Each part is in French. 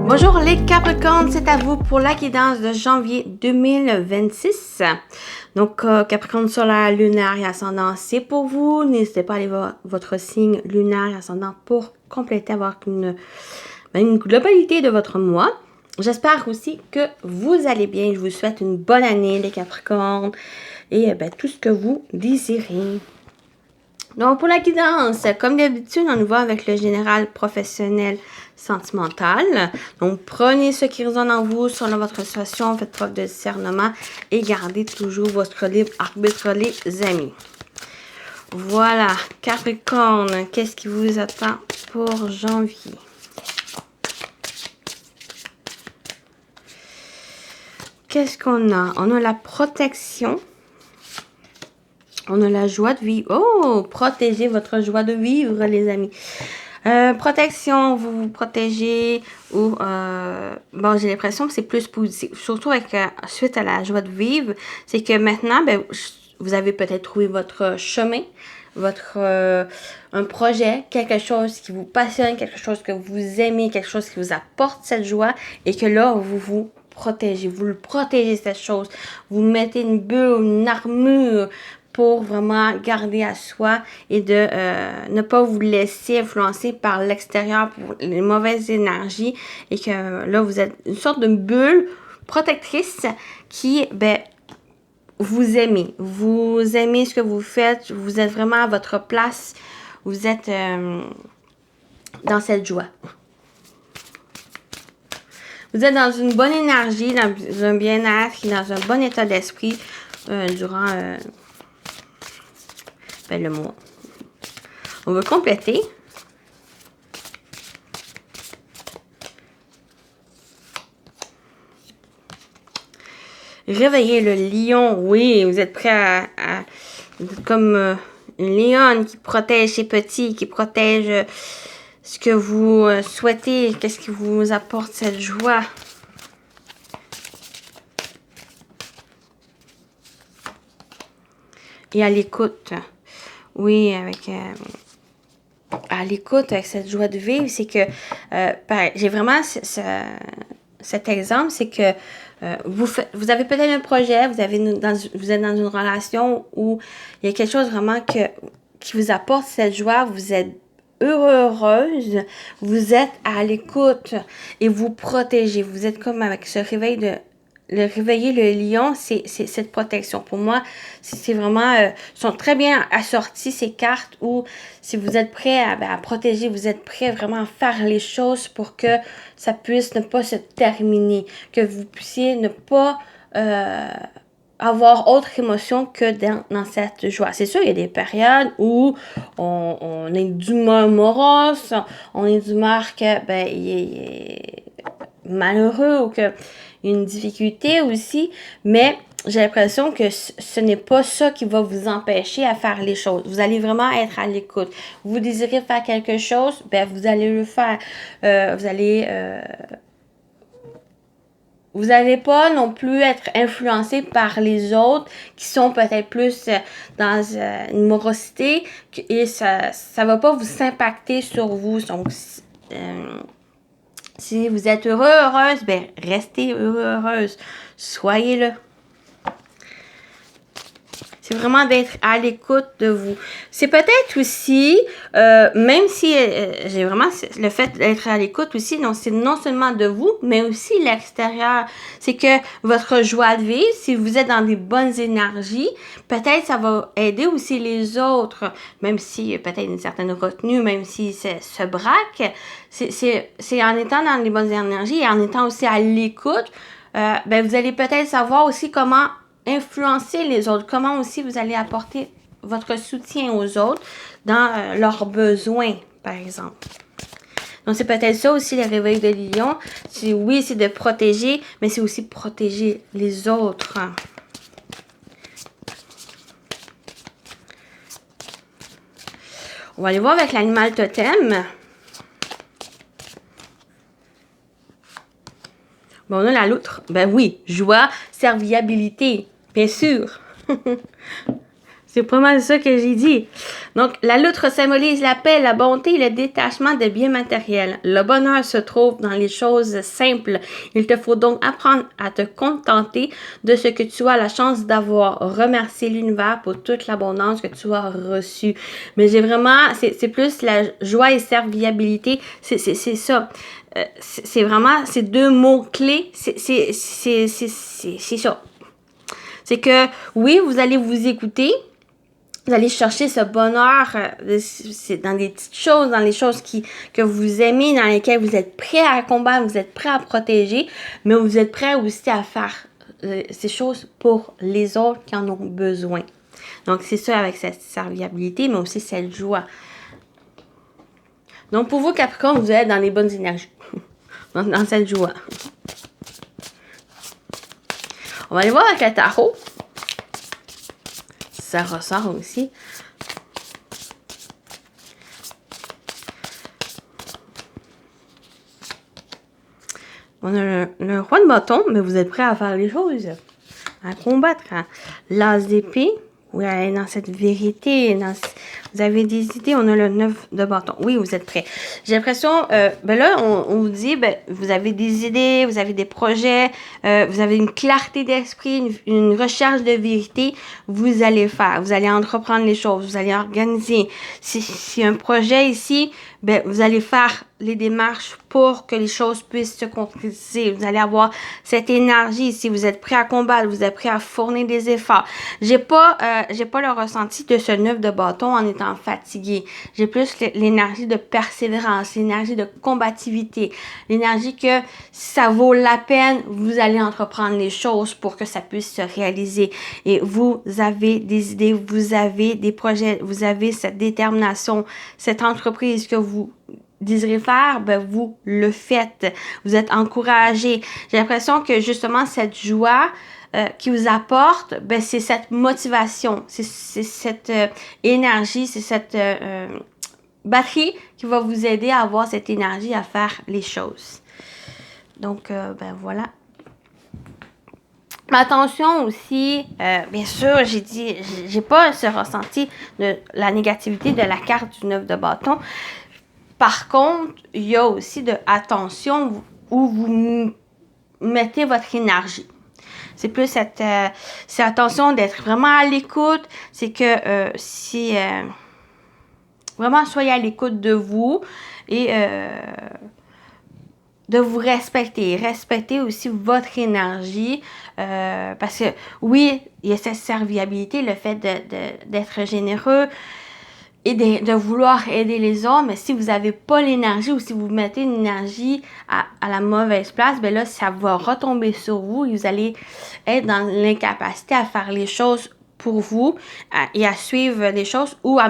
Bonjour les Capricornes, c'est à vous pour la guidance de janvier 2026. Donc, Capricorne solaire, lunaire et ascendant, c'est pour vous. N'hésitez pas à aller voir votre signe lunaire et ascendant pour compléter, avoir une globalité de votre mois. J'espère aussi que vous allez bien. Je vous souhaite une bonne année les Capricornes et tout ce que vous désirez. Donc, pour la guidance, comme d'habitude, on y va avec le général professionnel sentimental. Donc, prenez ce qui résonne en vous selon votre situation, faites preuve de discernement et gardez toujours votre libre arbitre, les amis. Voilà, Capricorne, qu'est-ce qui vous attend pour janvier? Qu'est-ce qu'on a? On a la protection. On a la joie de vivre. Oh, protégez votre joie de vivre, les amis. Protection, vous vous protégez ou bon, j'ai l'impression que c'est plus positif, surtout avec suite à la joie de vivre, c'est que maintenant, vous avez peut-être trouvé votre chemin, votre un projet, quelque chose qui vous passionne, quelque chose que vous aimez, quelque chose qui vous apporte cette joie et que là, vous protégez, vous le protégez cette chose, vous mettez une bulle, une armure pour vraiment garder à soi et de ne pas vous laisser influencer par l'extérieur pour les mauvaises énergies et que là, vous êtes une sorte de bulle protectrice qui, vous aimez. Vous aimez ce que vous faites. Vous êtes vraiment à votre place. Vous êtes dans cette joie. Vous êtes dans une bonne énergie, dans un bien-être, dans un bon état d'esprit durant le mois. On va compléter. Réveillez le lion. Oui, vous êtes prêt vous êtes comme une lionne qui protège ses petits, qui protège ce que vous souhaitez. Qu'est-ce qui vous apporte cette joie? Et à l'écoute. Oui, à l'écoute avec cette joie de vivre, c'est que j'ai vraiment cet exemple, c'est que vous avez peut-être un projet, vous êtes dans une relation où il y a quelque chose vraiment qui vous apporte cette joie, vous êtes heureuse, vous êtes à l'écoute et vous protégez. Vous êtes comme avec ce réveiller le lion, c'est cette protection. Pour moi, c'est vraiment, sont très bien assorties ces cartes où si vous êtes prêt à protéger, vous êtes prêt vraiment à faire les choses pour que ça puisse ne pas se terminer, que vous puissiez ne pas avoir autre émotion que dans cette joie. C'est sûr, il y a des périodes où on est d'humeur morose, on est d'humeur que, il est malheureux ou que une difficulté aussi, mais j'ai l'impression que ce n'est pas ça qui va vous empêcher à faire les choses. Vous allez vraiment être à l'écoute. Vous désirez faire quelque chose, vous allez le faire. Vous n'allez pas non plus être influencé par les autres qui sont peut-être plus dans une morosité et ça va pas vous impacter sur vous. Donc, si vous êtes heureuse, restez heureuse. Soyez-le. C'est vraiment d'être à l'écoute de vous. C'est peut-être aussi, même si j'ai vraiment le fait d'être à l'écoute aussi, c'est non seulement de vous, mais aussi l'extérieur. C'est que votre joie de vivre, si vous êtes dans des bonnes énergies, peut-être ça va aider aussi les autres, même si peut-être une certaine retenue, même si se braque, c'est en étant dans les bonnes énergies et en étant aussi à l'écoute, vous allez peut-être savoir aussi comment influencer les autres, comment aussi vous allez apporter votre soutien aux autres dans leurs besoins, par exemple. Donc, c'est peut-être ça aussi, le réveil de lion. Oui, c'est de protéger, mais c'est aussi protéger les autres. On va aller voir avec l'animal totem. Bon, on a la loutre. Oui, joie, serviabilité, bien sûr. C'est pas mal ça que j'ai dit. Donc, la loutre symbolise la paix, la bonté et le détachement des biens matériels. Le bonheur se trouve dans les choses simples. Il te faut donc apprendre à te contenter de ce que tu as la chance d'avoir. Remercier l'univers pour toute l'abondance que tu as reçue. Mais j'ai vraiment, c'est plus la joie et serviabilité. C'est ça. C'est vraiment ces deux mots-clés. C'est ça. C'est que, oui, vous allez vous écouter. Vous allez chercher ce bonheur c'est dans des petites choses, dans les choses que vous aimez, dans lesquelles vous êtes prêt à combattre, vous êtes prêt à protéger, mais vous êtes prêt aussi à faire ces choses pour les autres qui en ont besoin. Donc, c'est ça avec cette serviabilité, mais aussi cette joie. Donc, pour vous, Capricorne, vous êtes dans les bonnes énergies, dans cette joie. On va aller voir avec le tarot. Ça ressort aussi. On a le roi de bâton, mais vous êtes prêt à faire les choses, à combattre. Hein? L'as d'épée, oui, dans cette vérité, vous avez des idées, on a le 9 de bâton. Oui, vous êtes prêts. J'ai l'impression, ben là, on vous dit, ben, vous avez des idées, vous avez des projets, vous avez une clarté d'esprit, une recherche de vérité, vous allez faire, vous allez entreprendre les choses, vous allez organiser. Si un projet ici, ben, vous allez faire les démarches pour que les choses puissent se concrétiser. Vous allez avoir cette énergie. Si vous êtes prêt à combattre, vous êtes prêt à fournir des efforts. J'ai pas le ressenti de ce 9 de bâton en étant fatigué. J'ai plus l'énergie de persévérance, l'énergie de combativité, l'énergie que si ça vaut la peine, vous allez entreprendre les choses pour que ça puisse se réaliser. Et vous avez des idées, vous avez des projets, vous avez cette détermination, cette entreprise que vous désirez faire, ben vous le faites. Vous êtes encouragé. J'ai l'impression que justement cette joie qui vous apporte, ben c'est cette motivation, c'est cette énergie, c'est cette batterie qui va vous aider à avoir cette énergie à faire les choses. Donc, ben voilà. Mais attention aussi, bien sûr, j'ai pas ce ressenti de la négativité de la carte du 9 de bâton. Par contre, il y a aussi de attention où vous mettez votre énergie. C'est plus cette attention d'être vraiment à l'écoute. C'est que vraiment soyez à l'écoute de vous et de vous respecter. Respectez aussi votre énergie parce que oui, il y a cette serviabilité, le fait d'être généreux et de vouloir aider les autres, mais si vous n'avez pas l'énergie ou si vous mettez une énergie à la mauvaise place, ben là, ça va retomber sur vous et vous allez être dans l'incapacité à faire les choses pour vous et à suivre les choses ou à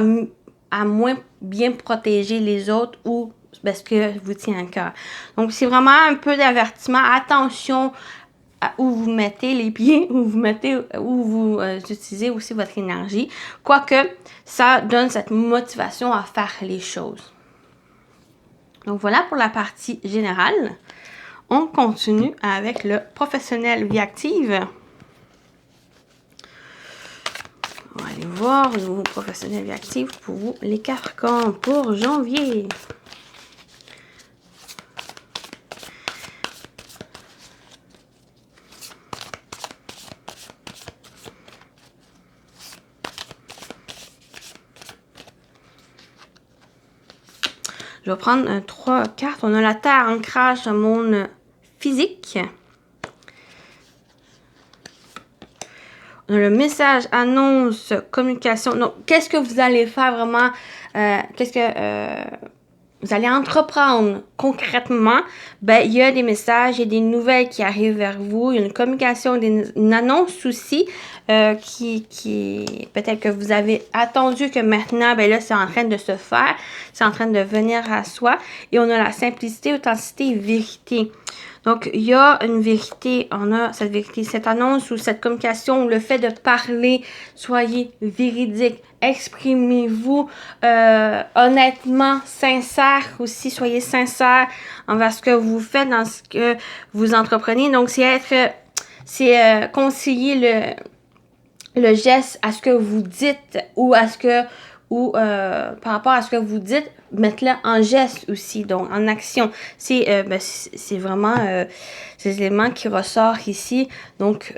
moins bien protéger les autres ou ce que vous tient à cœur. Donc, c'est vraiment un peu d'avertissement. Attention à où vous mettez les pieds, où vous utilisez aussi votre énergie. Quoique, ça donne cette motivation à faire les choses. Donc, voilà pour la partie générale. On continue avec le professionnel vie active. On va aller voir le nouveau professionnel vie active pour vous, les Capricornes, pour janvier. Je vais prendre 3 cartes. On a la Terre, ancrage dans le monde physique. On a le message, annonce, communication. Donc, qu'est-ce que vous allez faire vraiment? Qu'est-ce que vous allez entreprendre concrètement? Ben, il y a des messages, il y a des nouvelles qui arrivent vers vous. Il y a une communication, une annonce aussi qui peut-être que vous avez attendu que maintenant, ben là, c'est en train de se faire. C'est en train de venir à soi. Et on a la simplicité, authenticité et vérité. Donc, il y a une vérité, on a cette vérité, cette annonce ou cette communication, le fait de parler, soyez véridique, exprimez-vous honnêtement, sincère aussi, soyez sincère envers ce que vous faites, dans ce que vous entreprenez. Donc, c'est concilier le geste, à ce que vous dites ou à ce que par rapport à ce que vous dites, mettre-le en geste aussi, donc en action. C'est vraiment ces éléments qui ressortent ici. Donc,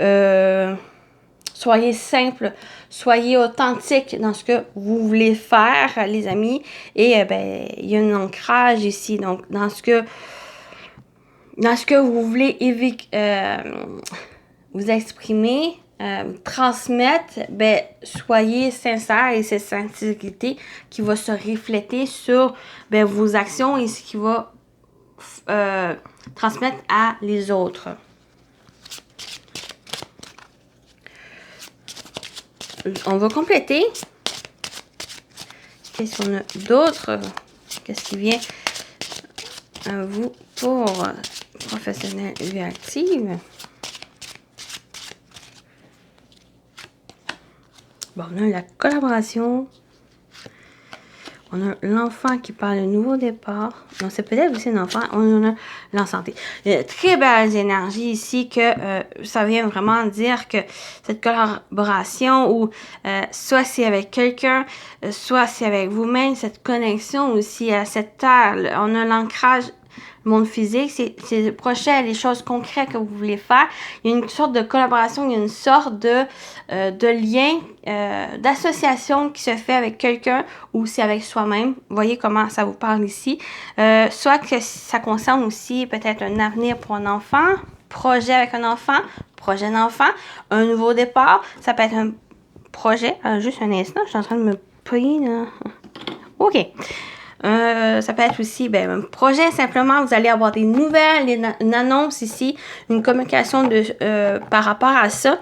soyez simple, soyez authentique dans ce que vous voulez faire, les amis. Et il y a un ancrage ici, donc dans ce que vous voulez vous exprimer, transmettre, soyez sincère et c'est sincérité qui va se refléter sur vos actions et ce qui va transmettre à les autres. On va compléter. Qu'est-ce qu'on a d'autre? Qu'est-ce qui vient à vous pour professionnels vie active? Bon, on a la collaboration. On a l'enfant qui parle de nouveau départ. Non, c'est peut-être aussi un enfant. On a l'ensanté. Il y a très belles énergies ici que ça vient vraiment dire que cette collaboration ou soit c'est avec quelqu'un, soit c'est avec vous-même, cette connexion aussi à cette terre. On a l'ancrage monde physique, c'est projet, les choses concrètes que vous voulez faire. Il y a une sorte de collaboration, il y a une sorte de lien, d'association qui se fait avec quelqu'un ou c'est avec soi-même. Voyez comment ça vous parle ici. Soit que ça concerne aussi peut-être un avenir pour un enfant, projet avec un enfant, projet d'enfant, un nouveau départ. Ça peut être un projet. Juste un instant, je suis en train de me payer là. OK. Ça peut être aussi un projet, simplement, vous allez avoir des nouvelles, une annonce ici, une communication par rapport à ça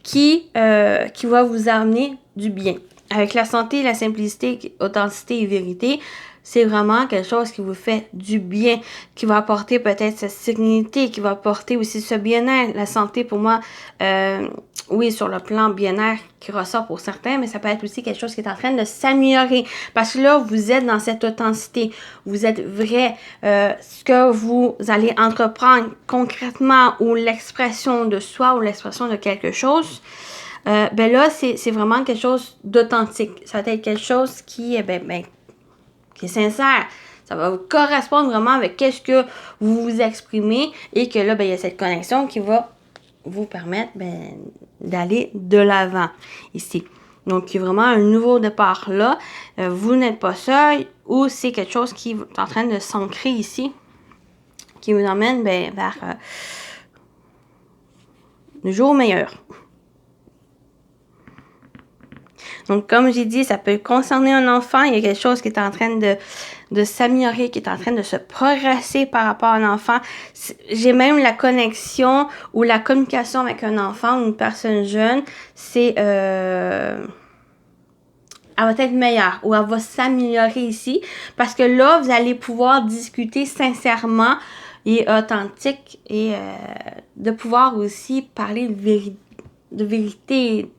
qui va vous amener du bien. Avec la santé, la simplicité, authenticité et vérité, c'est vraiment quelque chose qui vous fait du bien, qui va apporter peut-être cette sérénité, qui va apporter aussi ce bien-être. La santé, pour moi, oui, sur le plan bien-être qui ressort pour certains, mais ça peut être aussi quelque chose qui est en train de s'améliorer. Parce que là, vous êtes dans cette authenticité. Vous êtes vrai. Ce que vous allez entreprendre concrètement ou l'expression de soi ou l'expression de quelque chose, là, c'est vraiment quelque chose d'authentique. Ça va être quelque chose qui est sincère. Ça va vous correspondre vraiment avec qu'est-ce que vous vous exprimez et que là, il y a cette connexion qui va vous permettre d'aller de l'avant ici. Donc, il y a vraiment un nouveau départ là. Vous n'êtes pas seul ou c'est quelque chose qui est en train de s'ancrer ici, qui vous emmène vers le jour meilleur. Donc, comme j'ai dit, ça peut concerner un enfant. Il y a quelque chose qui est en train de s'améliorer, qui est en train de se progresser par rapport à un enfant. J'ai même la connexion ou la communication avec un enfant ou une personne jeune. Elle va être meilleure ou elle va s'améliorer ici. Parce que là, vous allez pouvoir discuter sincèrement et authentique et de pouvoir aussi parler de vérité,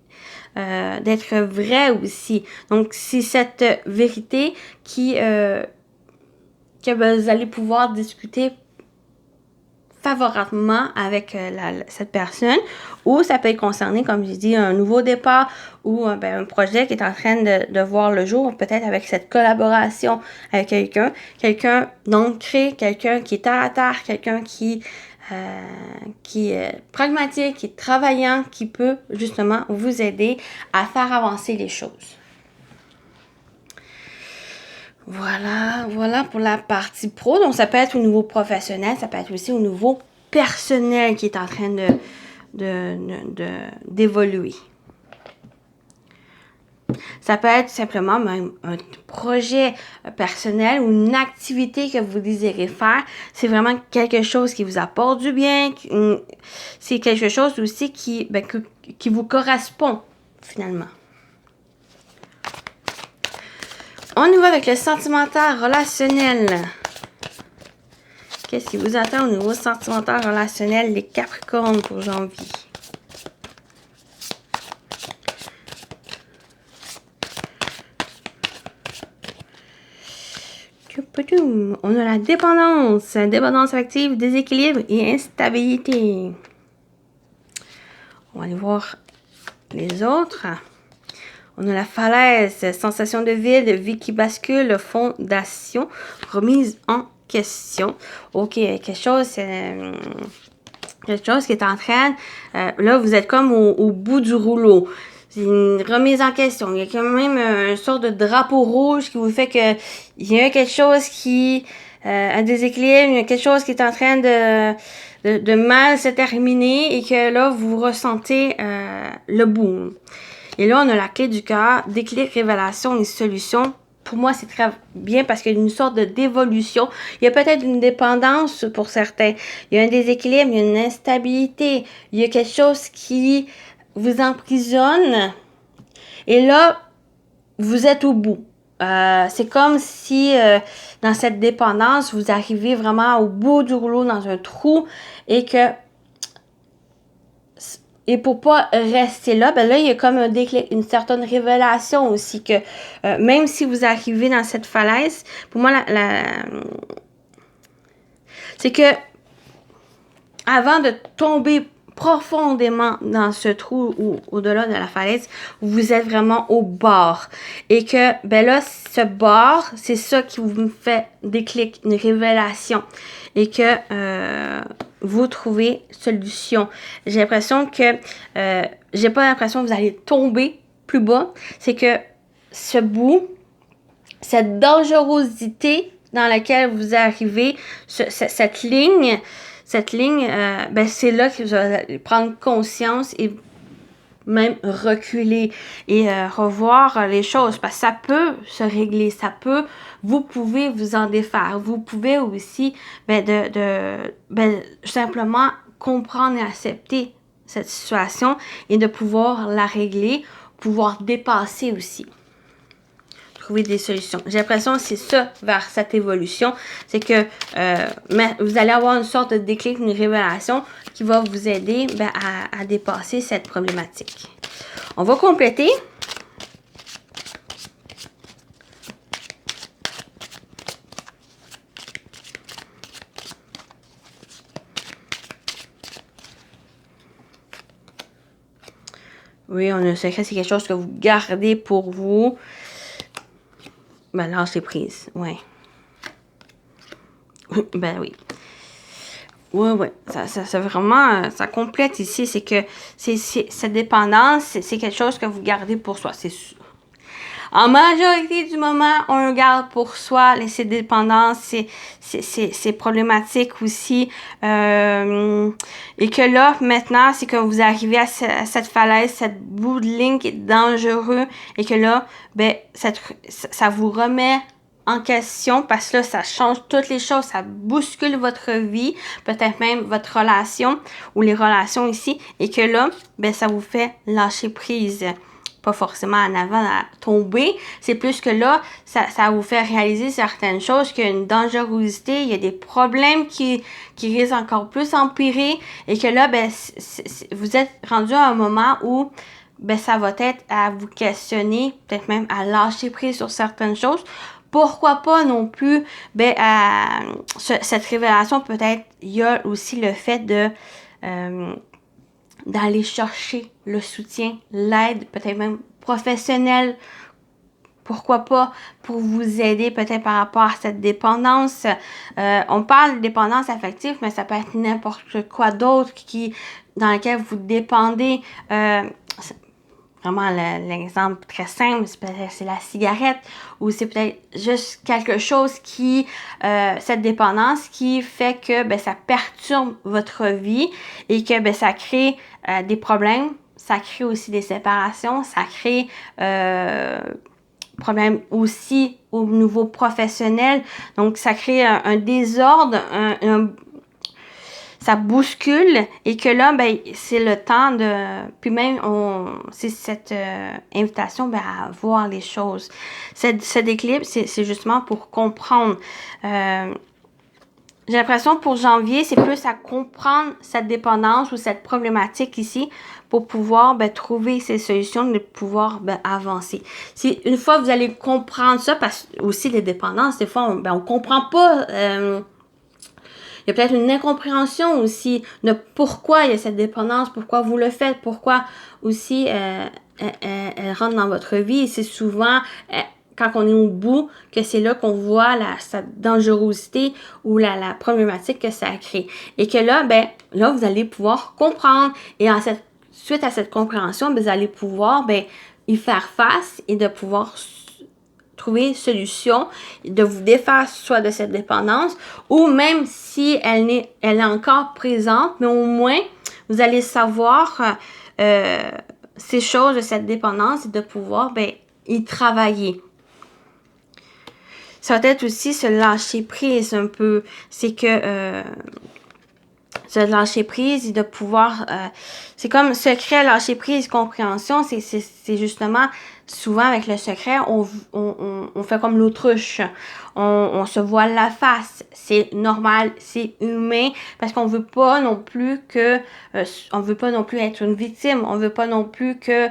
d'être vrai aussi. Donc, c'est cette vérité que vous allez pouvoir discuter favorablement avec cette personne, ou ça peut concerner, comme j'ai dit, un nouveau départ ou un projet qui est en train de voir le jour, peut-être avec cette collaboration avec quelqu'un d'ancré, quelqu'un qui est terre à terre, quelqu'un qui est pragmatique, qui est travaillant, qui peut justement vous aider à faire avancer les choses. Voilà pour la partie pro. Donc, ça peut être au niveau professionnel, ça peut être aussi au niveau personnel qui est en train d'évoluer. Ça peut être simplement même un projet personnel ou une activité que vous désirez faire. C'est vraiment quelque chose qui vous apporte du bien. C'est quelque chose aussi qui vous correspond finalement. On y va avec le sentimental relationnel. Qu'est-ce qui vous attend au niveau sentimental relationnel, les Capricornes pour janvier? On a la dépendance affective, déséquilibre et instabilité. On va aller voir les autres. On a la falaise, sensation de vide, vie qui bascule, fondation, remise en question. OK, quelque chose qui est en train... là, vous êtes comme au bout du rouleau. C'est une remise en question. Il y a quand même une sorte de drapeau rouge qui vous fait que il y a quelque chose qui a déséquilibre, il y a quelque chose qui est en train de mal se terminer et que là, vous ressentez le boom. Et là, on a la clé du cœur, déclic, révélation et solution. Pour moi, c'est très bien parce qu'il y a une sorte de dévolution. Il y a peut-être une dépendance pour certains. Il y a un déséquilibre, il y a une instabilité. Il y a quelque chose qui vous emprisonne. Et là, vous êtes au bout. C'est comme si dans cette dépendance, vous arrivez vraiment au bout du rouleau dans un trou et que pour pas rester là, ben là, il y a comme un déclic, une certaine révélation aussi que même si vous arrivez dans cette falaise, pour moi, c'est que avant de tomber profondément dans ce trou ou au-delà de la falaise, vous êtes vraiment au bord. Et que, ben là, ce bord, c'est ça qui vous fait déclic, une révélation. Et que vous trouvez solution. J'ai l'impression que, j'ai pas l'impression que vous allez tomber plus bas. C'est que ce bout, cette dangerosité dans laquelle vous arrivez, cette ligne, ben c'est là que vous allez prendre conscience et même reculer et revoir les choses parce que ça peut se régler, vous pouvez vous en défaire, vous pouvez aussi simplement comprendre et accepter cette situation et de pouvoir la régler, pouvoir dépasser aussi. Trouver des solutions. J'ai l'impression que c'est ça vers cette évolution. C'est que vous allez avoir une sorte de déclic, une révélation qui va vous aider à dépasser cette problématique. On va compléter. Oui, on a un secret, c'est quelque chose que vous gardez pour vous. Ben, lâchez prise, ouais. Ben oui. Ouais. Ça vraiment, ça complète ici. C'est que cette dépendance, c'est quelque chose que vous gardez pour soi. C'est en majorité du moment, on le garde pour soi. Ces dépendances, c'est problématique aussi. Et que là, maintenant, c'est que vous arrivez à cette falaise, cette bout de ligne qui est dangereux. Et que là, ben, ça vous remet en question parce que là, ça change toutes les choses, ça bouscule votre vie, peut-être même votre relation ou les relations ici, et que là, ben, ça vous fait lâcher prise. Pas forcément en avant à tomber, c'est plus que là, ça vous fait réaliser certaines choses, qu'il y a une dangerosité, il y a des problèmes qui risquent encore plus d'empirer, et que là, ben, vous êtes rendu à un moment où ben, ça va être à vous questionner, peut-être même à lâcher prise sur certaines choses. Pourquoi pas non plus, ben, cette révélation, peut-être, il y a aussi le fait de d'aller chercher le soutien, l'aide, peut-être même professionnelle, pourquoi pas, pour vous aider peut-être par rapport à cette dépendance. On parle de dépendance affective, mais ça peut être n'importe quoi d'autre dans lequel vous dépendez. Vraiment, l'exemple très simple, c'est la cigarette, ou c'est peut-être juste quelque chose cette dépendance qui fait que ben, ça perturbe votre vie et que ben, ça crée des problèmes, ça crée aussi des séparations, ça crée problèmes aussi au niveau professionnel. Donc, ça crée un désordre, ça bouscule et que là, ben, c'est le temps de... Puis même, c'est cette invitation ben, à voir les choses. Ce déclic, c'est justement pour comprendre. J'ai l'impression pour janvier, c'est plus à comprendre cette dépendance ou cette problématique ici pour pouvoir ben, trouver ces solutions, de pouvoir ben, avancer. Une fois que vous allez comprendre ça, parce que aussi les dépendances, des fois, on comprend pas... Il y a peut-être une incompréhension aussi de pourquoi il y a cette dépendance, pourquoi vous le faites, pourquoi aussi elle rentre dans votre vie. Et c'est souvent quand on est au bout que c'est là qu'on voit sa dangerosité ou la problématique que ça crée. Et que là, là, vous allez pouvoir comprendre. Et suite à cette compréhension, vous allez pouvoir y faire face et de pouvoir trouver une solution, de vous défaire soit de cette dépendance, ou même si elle est encore présente, mais au moins, vous allez savoir ces choses de cette dépendance et de pouvoir y travailler. Ça va être aussi se lâcher prise un peu. C'est que se lâcher prise et de pouvoir... c'est comme secret, lâcher prise, compréhension. C'est justement, souvent avec le secret, on fait comme l'autruche. On se voile la face. C'est normal, c'est humain, parce qu'on veut pas non plus que... on veut pas non plus être une victime. On veut pas non plus que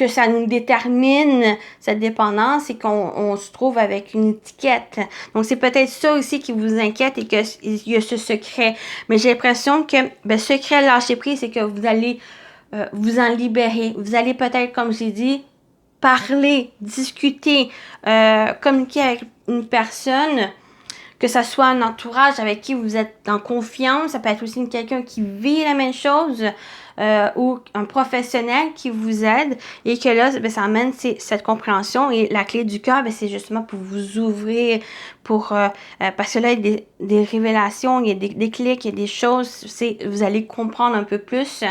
ça nous détermine cette dépendance et qu'on se trouve avec une étiquette. Donc, c'est peut-être ça aussi qui vous inquiète et qu'il y a ce secret. Mais j'ai l'impression que secret lâcher prise, c'est que vous allez vous en libérer. Vous allez peut-être, comme j'ai dit, parler, discuter, communiquer avec une personne, que ça soit un entourage avec qui vous êtes en confiance. Ça peut être aussi quelqu'un qui vit la même chose. Ou un professionnel qui vous aide et que là, ça amène cette compréhension et la clé du cœur, c'est justement pour vous ouvrir, parce que là, il y a des révélations, il y a des clics, il y a des choses, vous allez comprendre un peu plus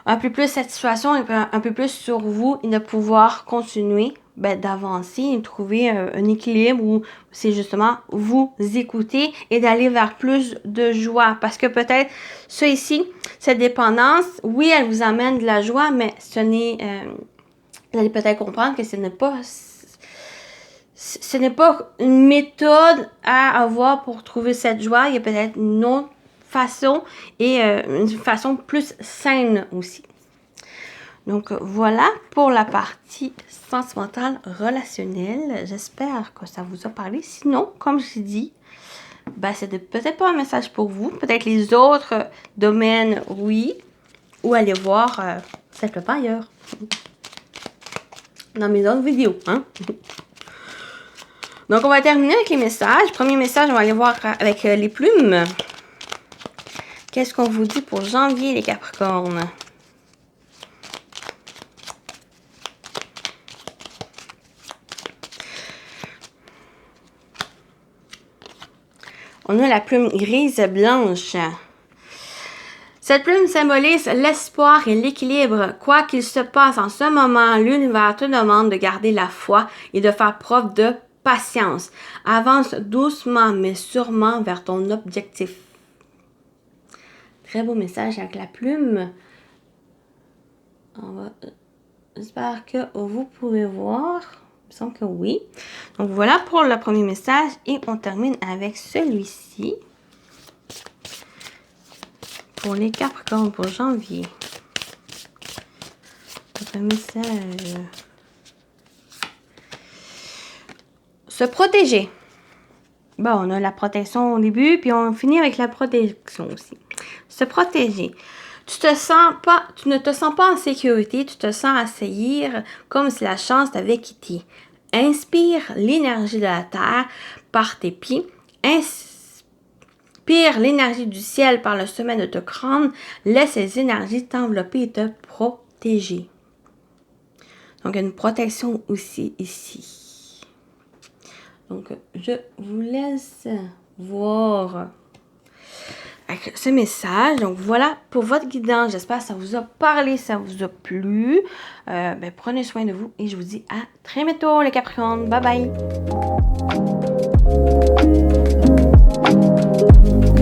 cette situation et un peu plus sur vous et de pouvoir continuer d'avancer et trouver un équilibre où c'est justement vous écouter et d'aller vers plus de joie. Parce que peut-être, ça ici, cette dépendance, oui, elle vous amène de la joie, mais ce n'est... vous allez peut-être comprendre que ce n'est pas une méthode à avoir pour trouver cette joie. Il y a peut-être une autre façon et une façon plus saine aussi. Donc, voilà pour la partie sentimentale relationnelle. J'espère que ça vous a parlé. Sinon, comme je dit, c'est peut-être pas un message pour vous. Peut-être les autres domaines, oui. Ou aller voir quelque part ailleurs. Dans mes autres vidéos, hein. Donc, on va terminer avec les messages. Premier message, on va aller voir avec les plumes. Qu'est-ce qu'on vous dit pour janvier, les Capricornes? On a la plume grise blanche. Cette plume symbolise l'espoir et l'équilibre. Quoi qu'il se passe en ce moment, l'univers te demande de garder la foi et de faire preuve de patience. Avance doucement mais sûrement vers ton objectif. Très beau message avec la plume. J'espère que vous pouvez voir. Il me semble que oui. Donc, voilà pour le premier message. Et on termine avec celui-ci. Pour les Capricornes, pour janvier. Notre message. Se protéger. Bon, on a la protection au début, puis on finit avec la protection aussi. Se protéger. Tu ne te sens pas en sécurité, tu te sens assaillir comme si la chance t'avait quitté. Inspire l'énergie de la terre par tes pieds. Inspire l'énergie du ciel par le sommet de ton crâne. Laisse ces énergies t'envelopper et te protéger. Donc, une protection aussi ici. Donc, je vous laisse voir avec ce message. Donc, voilà pour votre guidance. J'espère que ça vous a parlé, ça vous a plu. Prenez soin de vous et je vous dis à très bientôt, les Capricornes. Bye bye!